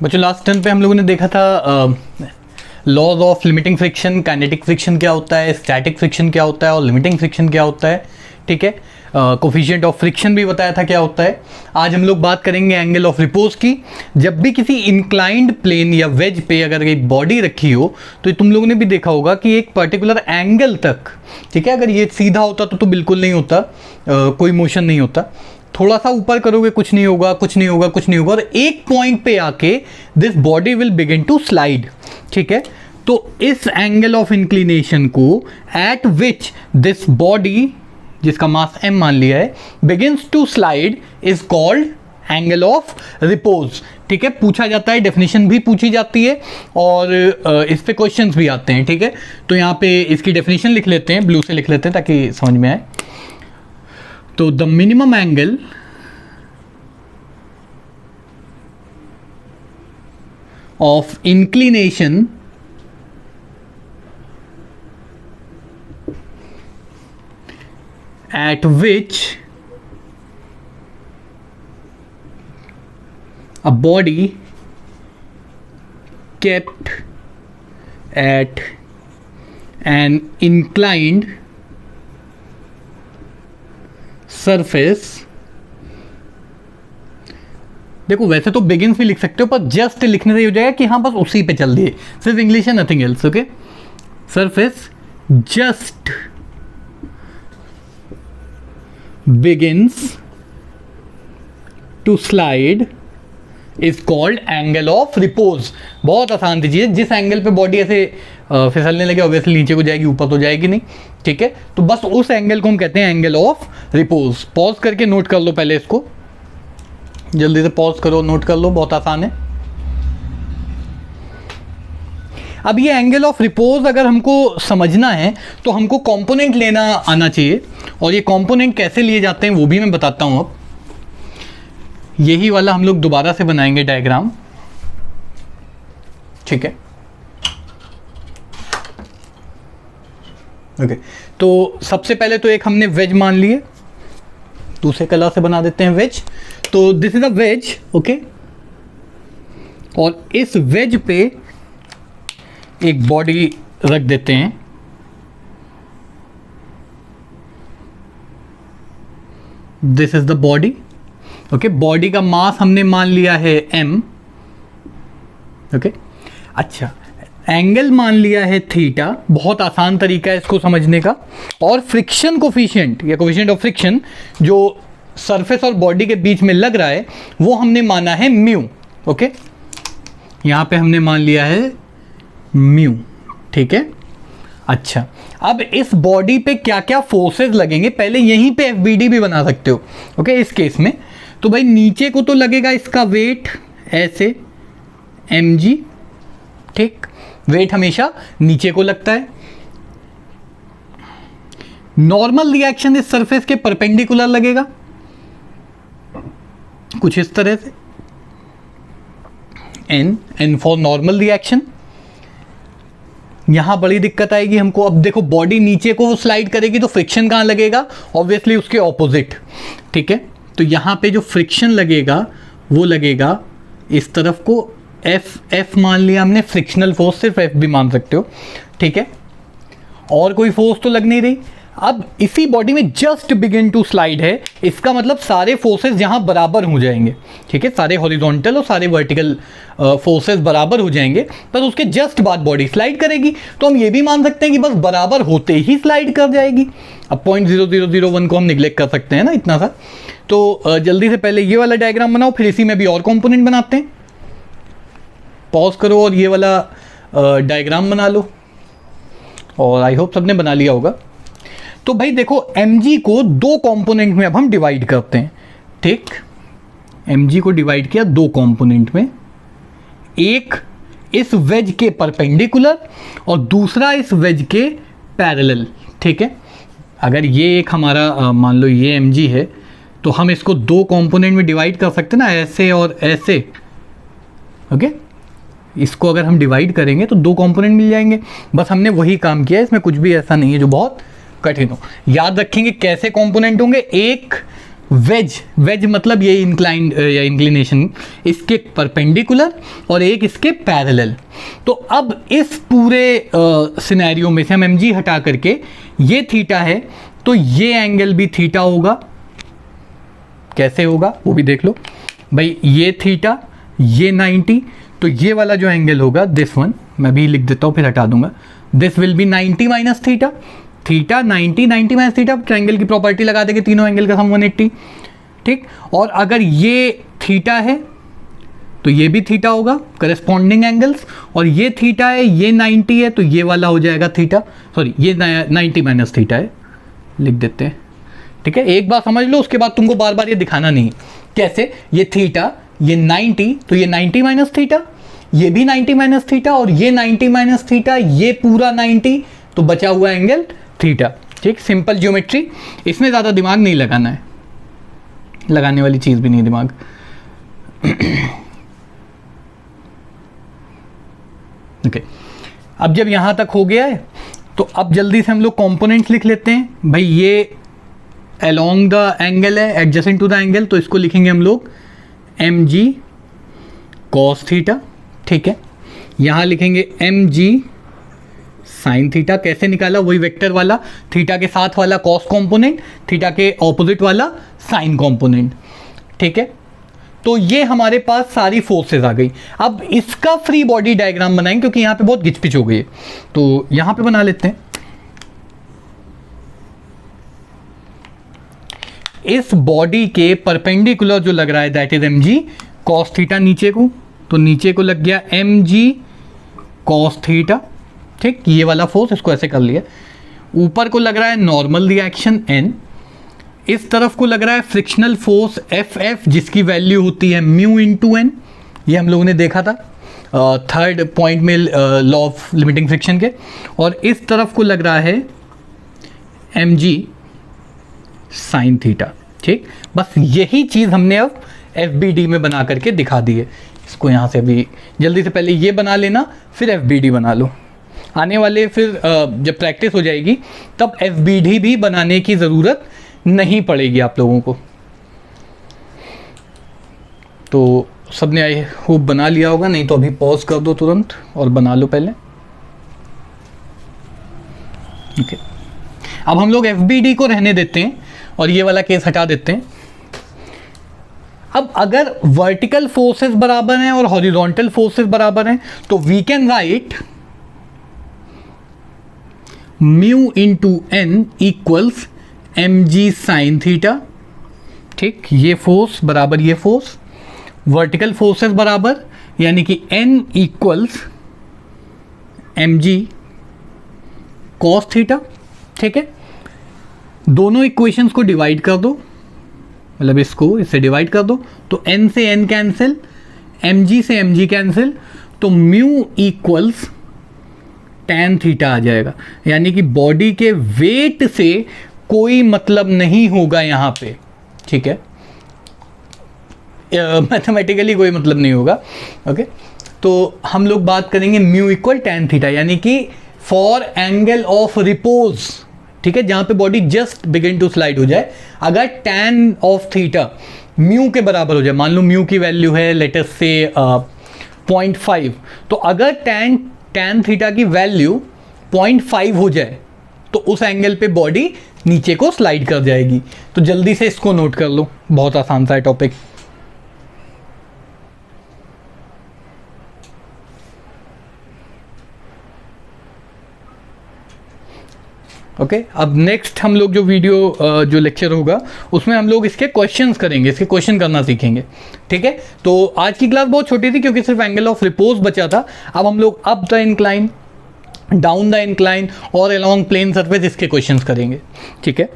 बच्चों last turn पे हम लोगों ने देखा था laws of limiting friction, kinetic friction क्या होता है, स्टैटिक फ्रिक्शन क्या होता है और लिमिटिंग फ्रिक्शन क्या होता है। ठीक है, कोफिशिएंट ऑफ फ्रिक्शन भी बताया था क्या होता है। आज हम लोग बात करेंगे एंगल ऑफ रिपोज की। जब भी किसी इंक्लाइंड प्लेन या वेज पे अगर एक बॉडी रखी हो तो तुम लोगों ने भी देखा होगा कि एक पर्टिकुलर एंगल तक, ठीक है, अगर ये सीधा होता तो बिल्कुल नहीं होता, कोई मोशन नहीं होता। थोड़ा सा ऊपर करोगे कुछ नहीं होगा, कुछ नहीं होगा, कुछ नहीं होगा, और एक पॉइंट पे आके this body will begin to slide. ठीक है, तो इस एंगल ऑफ इंक्लिनेशन को एट विच दिस बॉडी, जिसका मास m मान लिया है, begins to slide is called angle of repose. ठीक है, पूछा जाता है, डेफिनेशन भी पूछी जाती है और इस पे क्वेश्चंस भी आते हैं। ठीक है, तो यहाँ पे इसकी डेफिनेशन लिख लेते हैं, ब्लू से लिख लेते हैं ताकि समझ में आए। तो the minimum angle of inclination at which a body kept at an inclined surface, देखो वैसे तो बिगिंस भी लिख सकते हो पर जस्ट लिखने से हो जाएगा कि हाँ बस उसी पे चल दिए, सिर्फ इंग्लिश है, nothing else. Okay, surface just begins to slide is called angle of repose। बहुत आसान सी चीज़ है, जिस एंगल पे बॉडी ऐसे फिसलने लगे ऑब्वियसली नीचे को जाएगी, ऊपर तो जाएगी नहीं। ठीक है, तो बस उस एंगल को हम कहते हैं एंगल ऑफ रिपोज। पॉज करके नोट कर लो, पहले इसको जल्दी से पॉज करो, नोट कर लो, बहुत आसान है। अब ये एंगल ऑफ रिपोज अगर हमको समझना है तो हमको कंपोनेंट लेना आना चाहिए, और ये कंपोनेंट कैसे लिए जाते हैं वो भी मैं बताता हूं। अब यही वाला हम लोग दोबारा से बनाएंगे डायग्राम। ठीक है, ओके, तो सबसे पहले तो एक हमने वेज मान लिए, दूसरे कलर से बना देते हैं वेज। तो this is a wedge, okay, और इस वेज पे एक बॉडी रख देते हैं। This is the body, okay, body का मास हमने मान लिया है m, ओके। अच्छा, एंगल मान लिया है थीटा, बहुत आसान तरीका है इसको समझने का। और फ्रिक्शन कोफिशिएंट या कोफिशिएंट ऑफ फ्रिक्शन जो सरफेस और बॉडी के बीच में लग रहा है वो हमने माना है म्यू। ओके, यहां पे हमने मान लिया है म्यू। ठीक है, अच्छा, अब इस बॉडी पे क्या क्या फोर्सेस लगेंगे, पहले यहीं पे एफबीडी भी बना सकते हो। ओके, इस केस में तो भाई नीचे को तो लगेगा इसका वेट ऐसे mg, ठीक, वेट हमेशा नीचे को लगता है। नॉर्मल रिएक्शन इस सरफेस के परपेंडिकुलर लगेगा कुछ इस तरह से, n फॉर नॉर्मल रिएक्शन। यहां बड़ी दिक्कत आएगी हमको। अब देखो बॉडी नीचे को स्लाइड करेगी तो फ्रिक्शन कहां लगेगा, ऑब्वियसली उसके ऑपोजिट। ठीक है, तो यहां पे जो फ्रिक्शन लगेगा वो लगेगा इस तरफ को, F मान लिया हमने, फ्रिक्शनल फोर्स सिर्फ F भी मान सकते हो। ठीक है, और कोई फोर्स तो लग नहीं रही। अब इसी बॉडी में जस्ट बिगिन टू स्लाइड है, इसका मतलब सारे फोर्सेस यहां बराबर हो जाएंगे। ठीक है, सारे हॉरिजॉन्टल और सारे वर्टिकल फोर्सेस बराबर हो जाएंगे, पर उसके जस्ट बाद बॉडी स्लाइड करेगी। तो हम ये भी मान सकते हैं कि बस बराबर होते ही स्लाइड कर जाएगी। अब 0.0001 को हम निगलेक्ट कर सकते हैं ना, इतना सा। तो जल्दी से पहले ये वाला डायग्राम बनाओ, फिर इसी में भी और कॉम्पोनेंट बनाते हैं। पॉज करो और ये वाला डायग्राम बना लो, और आई होप सबने बना लिया होगा। तो भाई देखो mg को दो कंपोनेंट में अब हम डिवाइड करते हैं। ठीक, mg को डिवाइड किया दो कंपोनेंट में, एक इस वेज के परपेंडिकुलर और दूसरा इस वेज के पैरेलल। ठीक है, अगर ये एक हमारा मान लो ये mg है तो हम इसको दो कंपोनेंट में डिवाइड कर सकते हैं ना, ऐसे और ऐसे। ओके, इसको अगर हम डिवाइड करेंगे तो दो कंपोनेंट मिल जाएंगे। बस हमने वही काम किया, इसमें कुछ भी ऐसा नहीं है जो बहुत कठिन हो। याद रखेंगे कैसे कंपोनेंट होंगे, एक वेज मतलब ये इंक्लाइन या इंक्लिनेशन इसके परपेंडिकुलर और एक इसके पैरेलल। तो अब इस पूरे सिनेरियो में से हम mg हटा करके ये थीटा है तो ये एंगल भी थीटा होगा। कैसे होगा वो भी देख लो भाई, ये थीटा ये 90, तो ये वाला जो एंगल होगा दिस वन, मैं भी लिख देता हूँ फिर हटा दूंगा, this will be 90 minus theta, theta 90 minus theta, triangle की प्रॉपर्टी लगा देंगे तीनों एंगल का सम 180, ठीक। और अगर ये थीटा है तो ये भी थीटा होगा, करस्पॉन्डिंग एंगल्स, और ये थीटा है ये 90 है तो ये वाला हो जाएगा थीटा, सॉरी ये 90 माइनस थीटा है, लिख देते हैं, ठीक है। एक बार समझ लो, उसके बाद तुमको बार बार ये दिखाना नहीं। कैसे, ये थीटा ये 90 तो ये 90 माइनस थीटा, ये भी 90 माइनस थीटा, और ये 90 माइनस थीटा, ये पूरा 90, तो बचा हुआ एंगल थीटा, ठीक। सिंपल ज्योमेट्री, इसमें ज़्यादा दिमाग नहीं लगाना है, लगाने वाली चीज़ भी नहीं दिमाग। ओके, अब जब यहाँ तक हो गया है तो अब जल्दी से हम लोग कंपोनेंट्स लिख लेते हैं। भाई ये अलोंग द एंगल है, एडजेसेंट टू द एंगल, तो इसको लिखेंगे हम लोग mg cos थीटा, ठीक है। यहाँ लिखेंगे mg sin थीटा, कैसे निकाला, वही वेक्टर वाला, थीटा के साथ वाला cos कंपोनेंट, थीटा के ऑपोजिट वाला sin कंपोनेंट, ठीक है। तो ये हमारे पास सारी फोर्सेस आ गई। अब इसका फ्री बॉडी डायग्राम बनाएंगे क्योंकि यहाँ पे बहुत घिचपिच हो गई है, तो यहाँ पे बना लेते हैं। इस बॉडी के परपेंडिकुलर जो लग रहा है that is mg cos theta नीचे को, तो नीचे को लग गया mg cos थीटा, ठीक। ये वाला फोर्स इसको ऐसे कर लिया। ऊपर को लग रहा है नॉर्मल रिएक्शन n, इस तरफ को लग रहा है फ्रिक्शनल फोर्स Ff जिसकी वैल्यू होती है म्यू इंटू n, ये हम लोगों ने देखा था थर्ड पॉइंट में लॉ ऑफ लिमिटिंग फ्रिक्शन के। और इस तरफ को लग रहा है mg साइन थीटा, ठीक। बस यही चीज़ हमने अब FBD में बना करके दिखा दी है। इसको यहाँ से अभी जल्दी से पहले ये बना लेना, फिर FBD बना लो। आने वाले फिर जब प्रैक्टिस हो जाएगी तब FBD भी बनाने की ज़रूरत नहीं पड़ेगी आप लोगों को। तो सबने आई होप बना लिया होगा, नहीं तो अभी पॉज कर दो तुरंत और बना लो पहले। ओके, अब हम लोग FBD को रहने देते हैं और ये वाला केस हटा देते हैं। अब अगर वर्टिकल फोर्सेस बराबर हैं और हॉरिजॉन्टल फोर्सेस बराबर हैं तो we can write mu into n equals mg sine theta, ठीक। ये फोर्स बराबर ये फोर्स, वर्टिकल फोर्सेस बराबर यानी कि n equals mg cos theta, ठीक है। दोनों इक्वेशंस को डिवाइड कर दो, मतलब इसको इससे डिवाइड कर दो, तो n से n कैंसिल, mg से mg कैंसिल, तो म्यू इक्वल्स tan थीटा आ जाएगा। यानी कि बॉडी के वेट से कोई मतलब नहीं होगा यहाँ पे, ठीक है। मैथमेटिकली कोई मतलब नहीं होगा, ओके। तो हम लोग बात करेंगे म्यू इक्वल tan थीटा, यानी कि फॉर एंगल ऑफ रिपोज, ठीक है, जहाँ पे body just begin to slide हो जाए, अगर tan ऑफ थीटा म्यू के बराबर हो जाए, मान लो म्यू की वैल्यू है लेट अस से 0.5, तो अगर tan थीटा की वैल्यू 0.5 हो जाए तो उस एंगल पे बॉडी नीचे को स्लाइड कर जाएगी। तो जल्दी से इसको नोट कर लो, बहुत आसान सा है टॉपिक। ओके, अब नेक्स्ट हम लोग जो वीडियो जो लेक्चर होगा उसमें हम लोग इसके क्वेश्चंस करेंगे, इसके क्वेश्चन करना सीखेंगे, ठीक है। तो आज की क्लास बहुत छोटी थी क्योंकि सिर्फ एंगल ऑफ रिपोज बचा था। अब हम लोग up the incline, down the incline और अलोंग प्लेन सरफेस इसके क्वेश्चंस करेंगे, ठीक है।